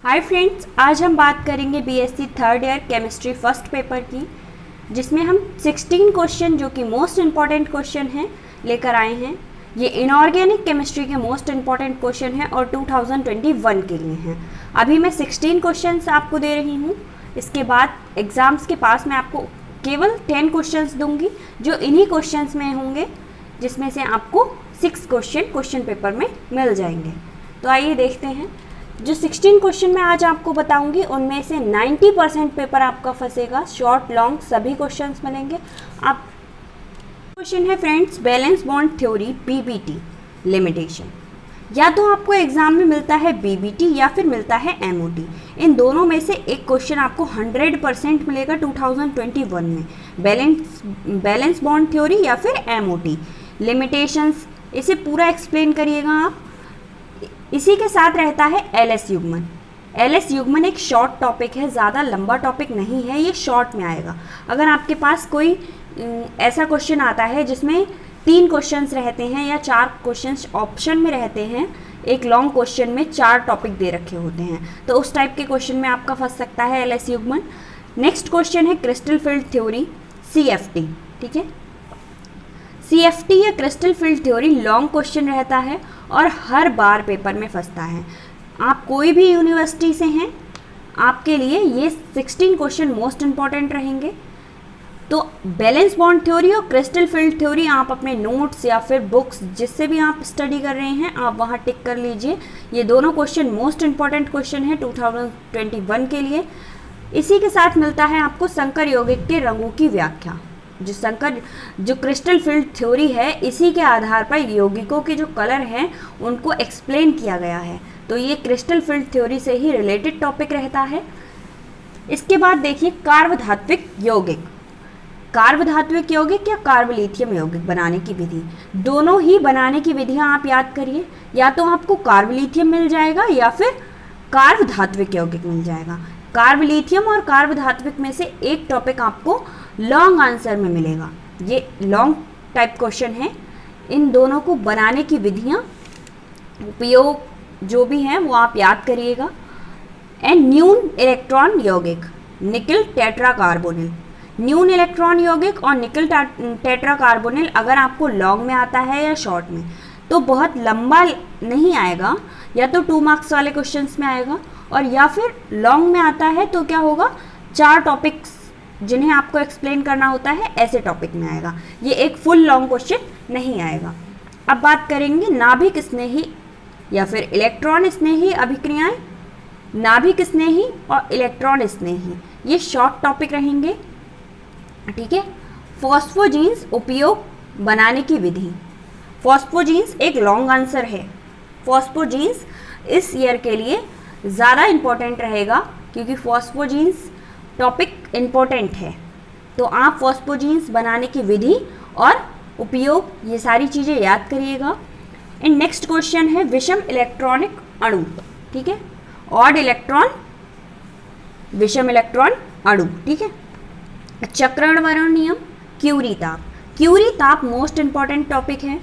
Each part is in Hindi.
हाय फ्रेंड्स, आज हम बात करेंगे BSc third year chemistry first paper की, जिसमें हम 16 क्वेश्चन जो कि मोस्ट इम्पॉर्टेंट क्वेश्चन हैं लेकर आए हैं। ये इनऑर्गेनिक केमिस्ट्री के मोस्ट इम्पॉर्टेंट क्वेश्चन हैं और 2021 के लिए हैं। अभी मैं 16 क्वेश्चंस आपको दे रही हूँ। इसके बाद एग्ज़ाम्स के पास मैं आपको केवल 10 क्वेश्चंस दूंगी जो इन्हीं क्वेश्चंस में होंगे, जिसमें से आपको 6 क्वेश्चन पेपर में मिल जाएंगे। तो आइए देखते हैं। जो 16 क्वेश्चन मैं आज आपको बताऊंगी उनमें से 90% पेपर आपका फंसेगा। शॉर्ट लॉन्ग सभी क्वेश्चंस मिलेंगे। आप क्वेश्चन है friends, valence bond theory BBT limitation. या तो आपको एग्जाम में मिलता है बीबीटी या फिर मिलता है एमओटी। इन दोनों में से एक क्वेश्चन आपको 100% मिलेगा 2021 में। बैलेंस बॉन्ड थ्योरी या फिर एमओटी लिमिटेशंस, इसे पूरा एक्सप्लेन करिएगा आप। इसी के साथ रहता है एलएस युग्मन। एलएस युग्मन एक शॉर्ट टॉपिक है, ज़्यादा लंबा टॉपिक नहीं है, ये शॉर्ट में आएगा। अगर आपके पास कोई ऐसा क्वेश्चन आता है जिसमें 3 क्वेश्चंस रहते हैं या 4 क्वेश्चंस ऑप्शन में रहते हैं, एक लॉन्ग क्वेश्चन में 4 टॉपिक दे रखे होते हैं, तो उस टाइप के क्वेश्चन में आपका फंस सकता है एलएस युग्मन। नेक्स्ट क्वेश्चन है क्रिस्टल फील्ड थ्योरी सीएफटी। ठीक है, सीएफटी या crystal field theory long question रहता है और हर बार पेपर में फंसता है। आप कोई भी यूनिवर्सिटी से हैं, आपके लिए ये 16 क्वेश्चन मोस्ट इंपॉर्टेंट रहेंगे। तो बैलेंस बॉन्ड थ्योरी और क्रिस्टल फील्ड थ्योरी आप अपने नोट्स या फिर बुक्स जिससे भी आप स्टडी कर रहे हैं, आप वहाँ टिक कर लीजिए। ये दोनों क्वेश्चन मोस्ट इंपॉर्टेंट क्वेश्चन है 2021 के लिए। इसी के साथ मिलता है आपको संकर यौगिक के रंगों की व्याख्या। जो क्रिस्टल फील्ड थ्योरी है, इसी के आधार पर यौगिकों के जो कलर हैं उनको एक्सप्लेन किया गया है। तो ये क्रिस्टल फील्ड थ्योरी से ही रिलेटेड टॉपिक रहता है। इसके बाद देखिए कार्बधात्विक यौगिक। कार्बधात्विक यौगिक या कार्बलिथियम यौगिक बनाने की विधि, दोनों ही बनाने की विधियां आप याद करिए। या तो आपको कार्बलिथियम मिल जाएगा या फिर कार्बधात्विक यौगिक मिल जाएगा। कार्बलिथियम और कार्बधात्विक में से एक टॉपिक आपको लॉन्ग आंसर में मिलेगा। ये लॉन्ग टाइप क्वेश्चन है। इन दोनों को बनाने की विधियां, उपयोग जो भी हैं वो आप याद करिएगा। एंड न्यून इलेक्ट्रॉन यौगिक निकल टेट्राकार्बोनिल। न्यून इलेक्ट्रॉन यौगिक और निकल टेट्राकार्बोनिल अगर आपको लॉन्ग में आता है या शॉर्ट में, तो बहुत लंबा नहीं आएगा। या तो 2 मार्क्स वाले क्वेश्चंस में आएगा, और या फिर लॉन्ग में आता है तो क्या होगा, 4 टॉपिक्स जिन्हें आपको एक्सप्लेन करना होता है, ऐसे टॉपिक में आएगा। ये एक फुल लॉन्ग क्वेश्चन नहीं आएगा। अब बात करेंगे नाभिक स्नेही या फिर इलेक्ट्रॉन स्नेही अभिक्रियाएं। नाभिक स्नेही और इलेक्ट्रॉन स्नेही ये शॉर्ट टॉपिक रहेंगे। ठीक है, फॉस्फोजीन्स उपयोग बनाने की विधि। फॉस्फोजीन्स एक लॉन्ग आंसर है। फॉस्फोजीन्स इस ईयर के लिए ज़्यादा इम्पोर्टेंट रहेगा क्योंकि फॉस्फोजीन्स टॉपिक इम्पोर्टेंट है। तो आप फॉस्फोजीन्स बनाने की विधि और उपयोग, ये सारी चीज़ें याद करिएगा। एंड नेक्स्ट क्वेश्चन है विषम इलेक्ट्रॉनिक अणु। ठीक है, ऑड इलेक्ट्रॉन विषम इलेक्ट्रॉन अणु। ठीक है, चक्रणवर्ण नियम, क्यूरी ताप। क्यूरी ताप मोस्ट इंपॉर्टेंट टॉपिक है।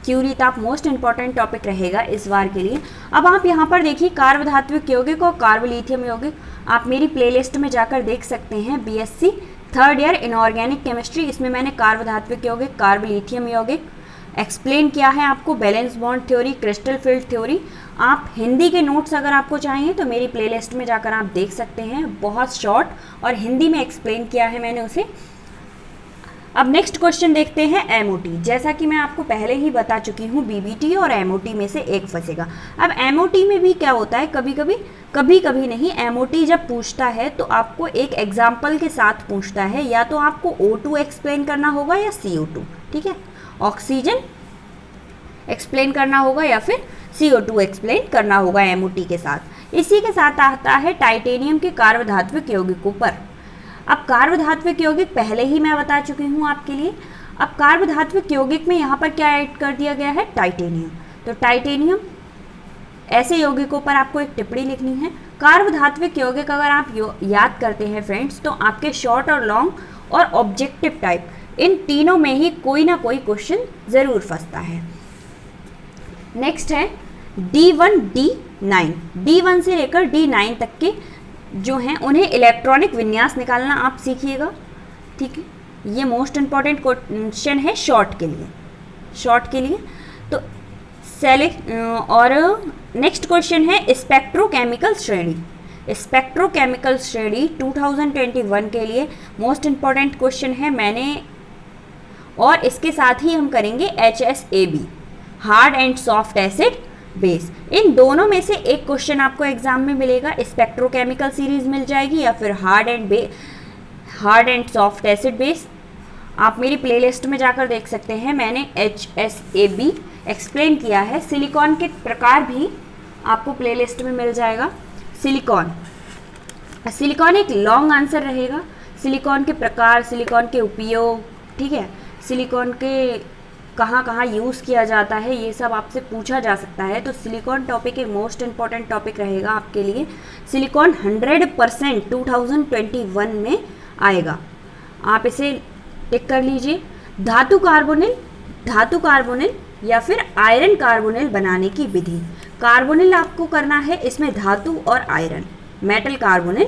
क्यूरी ताप मोस्ट इंपॉर्टेंट टॉपिक रहेगा इस बार के लिए। अब आप यहाँ पर देखिए कार्बधात्विक यौगिक और कार्बलिथियम यौगिक, आप मेरी प्लेलिस्ट में जाकर देख सकते हैं। BSc third year inorganic chemistry, इसमें मैंने कार्बधात्विक यौगिक, कार्बलिथियम यौगिक एक्सप्लेन किया है आपको। Valence bond theory, crystal field theory. आप हिंदी के नोट्स अगर आपको चाहिए तो मेरी प्लेलिस्ट में जाकर आप देख सकते हैं। बहुत शॉर्ट और हिंदी में एक्सप्लेन किया है मैंने उसे। अब नेक्स्ट क्वेश्चन देखते हैं एमओटी। जैसा कि मैं आपको पहले ही बता चुकी हूँ, बीबीटी और एमओटी में से एक फंसेगा। अब एमओटी में भी क्या होता है, कभी कभी नहीं, एमओटी जब पूछता है तो आपको एक एग्जाम्पल के साथ पूछता है। या तो आपको O2 एक्सप्लेन करना होगा या CO2। ठीक है, ऑक्सीजन एक्सप्लेन करना होगा या फिर CO2 एक्सप्लेन करना होगा एमओटी के साथ। इसी के साथ आता है टाइटेनियम के कार्बधात्विक यौगिकों पर। अब कार्बधात्विक यौगिक पहले ही मैं बता चुकी हूँ आपके लिए। अब कार्बधात्विक यौगिक में यहाँ पर क्या ऐड कर दिया गया है, टाइटेनियम। तो टाइटेनियम ऐसे यौगिकों पर आपको एक टिप्पणी लिखनी है। कार्बधात्विक यौगिक अगर आप याद करते हैं फ्रेंड्स, तो आपके शॉर्ट और लॉन्ग और ऑब्जेक्टिव टाइप, इन तीनों में ही कोई ना कोई क्वेश्चन ज़रूर फंसता है। नेक्स्ट है D1 D9, D1 से लेकर D9 तक के जो हैं उन्हें इलेक्ट्रॉनिक विन्यास निकालना आप सीखिएगा, ठीक है। ये मोस्ट इंपॉर्टेंट क्वेश्चन है शॉर्ट के लिए। तो सेलेक्ट और नेक्स्ट क्वेश्चन है स्पेक्ट्रोकेमिकल श्रेणी 2021 के लिए मोस्ट इंपॉर्टेंट क्वेश्चन है। और इसके साथ ही हम करेंगे HSAB, hard and soft acid base. इन दोनों में से एक क्वेश्चन आपको एग्जाम में मिलेगा, स्पेक्ट्रोकेमिकल सीरीज मिल जाएगी या फिर hard and soft acid base. आप मेरी प्लेलिस्ट में जाकर देख सकते हैं, मैंने HSAB एक्सप्लेन किया है। सिलिकॉन के प्रकार भी आपको प्लेलिस्ट में मिल जाएगा। सिलिकॉन एक लॉन्ग आंसर रहेगा। सिलिकॉन के प्रकार, सिलिकॉन के उपयोग, ठीक है, सिलिकॉन के कहाँ यूज़ किया जाता है, ये सब आपसे पूछा जा सकता है। तो सिलिकॉन टॉपिक एक मोस्ट इंपॉर्टेंट टॉपिक रहेगा आपके लिए। सिलिकॉन 100% 2021 में आएगा, आप इसे टिक कर लीजिए। धातु कार्बोनिल या फिर आयरन कार्बोनिल बनाने की विधि। कार्बोनिल आपको करना है, इसमें धातु और आयरन, मेटल कार्बोनिल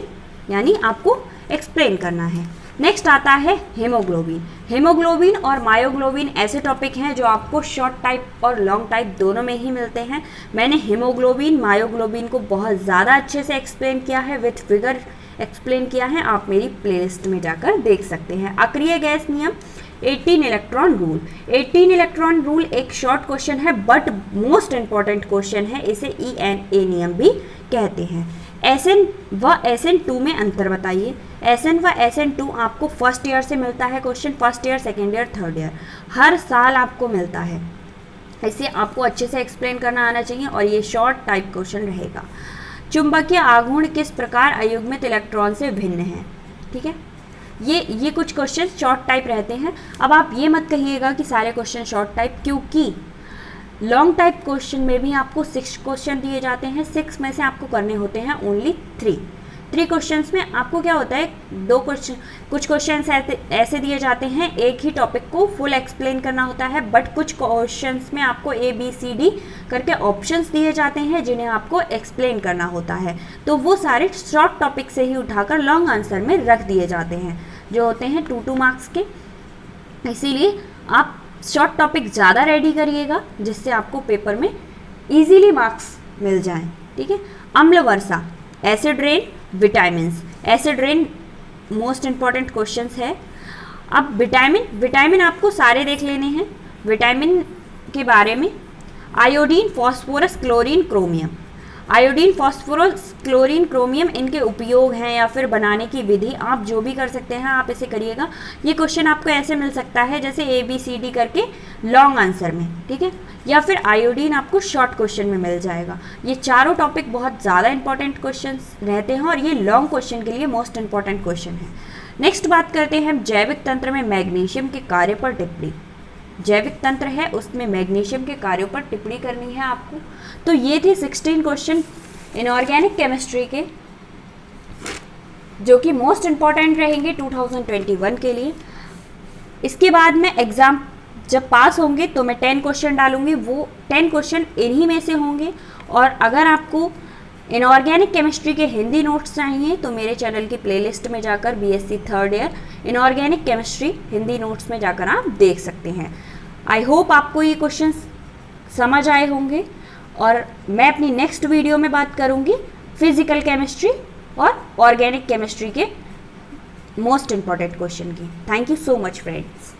यानी आपको एक्सप्लेन करना है। नेक्स्ट आता है हेमोग्लोबिन और मायोग्लोबिन ऐसे टॉपिक हैं जो आपको शॉर्ट टाइप और लॉन्ग टाइप दोनों में ही मिलते हैं। मैंने हेमोग्लोबिन मायोग्लोबिन को बहुत ज़्यादा अच्छे से एक्सप्लेन किया है, विथ फिगर एक्सप्लेन किया है, आप मेरी प्लेलिस्ट में जाकर देख सकते हैं। अक्रिय गैस नियम, 18 इलेक्ट्रॉन रूल एक शॉर्ट क्वेश्चन है बट मोस्ट इंपॉर्टेंट क्वेश्चन है, इसे ENA नियम भी कहते हैं। SN व SN2 में अंतर बताइए। SN व SN2 आपको फर्स्ट ईयर से मिलता है question, first year, second year, third year, हर साल आपको मिलता है। इसे आपको अच्छे से एक्सप्लेन करना आना चाहिए और ये शॉर्ट टाइप क्वेश्चन रहेगा। चुंबकीय आघूर्ण किस प्रकार अयुग्मित इलेक्ट्रॉन से भिन्न है, ठीक है। ये कुछ क्वेश्चन शॉर्ट टाइप रहते हैं। अब आप ये मत कहिएगा कि सारे क्वेश्चन शॉर्ट टाइप, क्योंकि लॉन्ग टाइप क्वेश्चन में भी आपको 6 क्वेश्चन दिए जाते हैं। 6 में से आपको करने होते हैं ओनली 3 क्वेश्चंस में आपको क्या होता है, कुछ क्वेश्चंस ऐसे दिए जाते हैं, एक ही टॉपिक को फुल एक्सप्लेन करना होता है, बट कुछ क्वेश्चंस में आपको ABCD करके ऑप्शंस दिए जाते हैं जिन्हें आपको एक्सप्लेन करना होता है। तो वो सारे शॉर्ट टॉपिक से ही उठाकर लॉन्ग आंसर में रख दिए जाते हैं, जो होते हैं 2 मार्क्स के। इसीलिए आप शॉर्ट टॉपिक ज़्यादा रेडी करिएगा जिससे आपको पेपर में ईजीली मार्क्स मिल जाएं, ठीक है। अम्ल वर्षा, acid rain, vitamins. Acid rain most important questions है। अब विटामिन आपको सारे देख लेने हैं। विटामिन के बारे में iodine, phosphorus, chlorine, chromium. Iodine, phosphorus, chlorine, chromium इनके उपयोग हैं या फिर बनाने की विधि, आप जो भी कर सकते हैं आप इसे करिएगा। ये क्वेश्चन आपको ऐसे मिल सकता है जैसे ABCD करके लॉन्ग आंसर में, ठीक है, या फिर आयोडीन आपको शॉर्ट क्वेश्चन में मिल जाएगा। ये चारों टॉपिक बहुत ज़्यादा इंपॉर्टेंट क्वेश्चन रहते हैं और ये लॉन्ग क्वेश्चन के लिए मोस्ट इंपॉर्टेंट क्वेश्चन है। नेक्स्ट बात करते हैं हम जैविक तंत्र में मैग्नीशियम के कार्य पर टिप्पणी। जैविक तंत्र है उसमें मैग्नीशियम के कार्यों पर टिप्पणी करनी है आपको। तो ये थे 16 क्वेश्चन इनऑर्गेनिक केमिस्ट्री के, जो कि मोस्ट इंपॉर्टेंट रहेंगे 2021 के लिए। इसके बाद में एग्ज़ाम जब पास होंगे तो मैं 10 क्वेश्चन डालूंगी, वो 10 क्वेश्चन इन्हीं में से होंगे। और अगर आपको इनऑर्गेनिक केमिस्ट्री के हिंदी नोट्स चाहिए तो मेरे चैनल की प्लेलिस्ट में जाकर BSc third year inorganic chemistry Hindi notes में जाकर आप देख सकते हैं। आई होप आपको ये क्वेश्चंस समझ आए होंगे और मैं अपनी नेक्स्ट वीडियो में बात करूंगी फिजिकल केमिस्ट्री और ऑर्गेनिक केमिस्ट्री के मोस्ट इंपॉर्टेंट क्वेश्चन की। Thank you so much friends.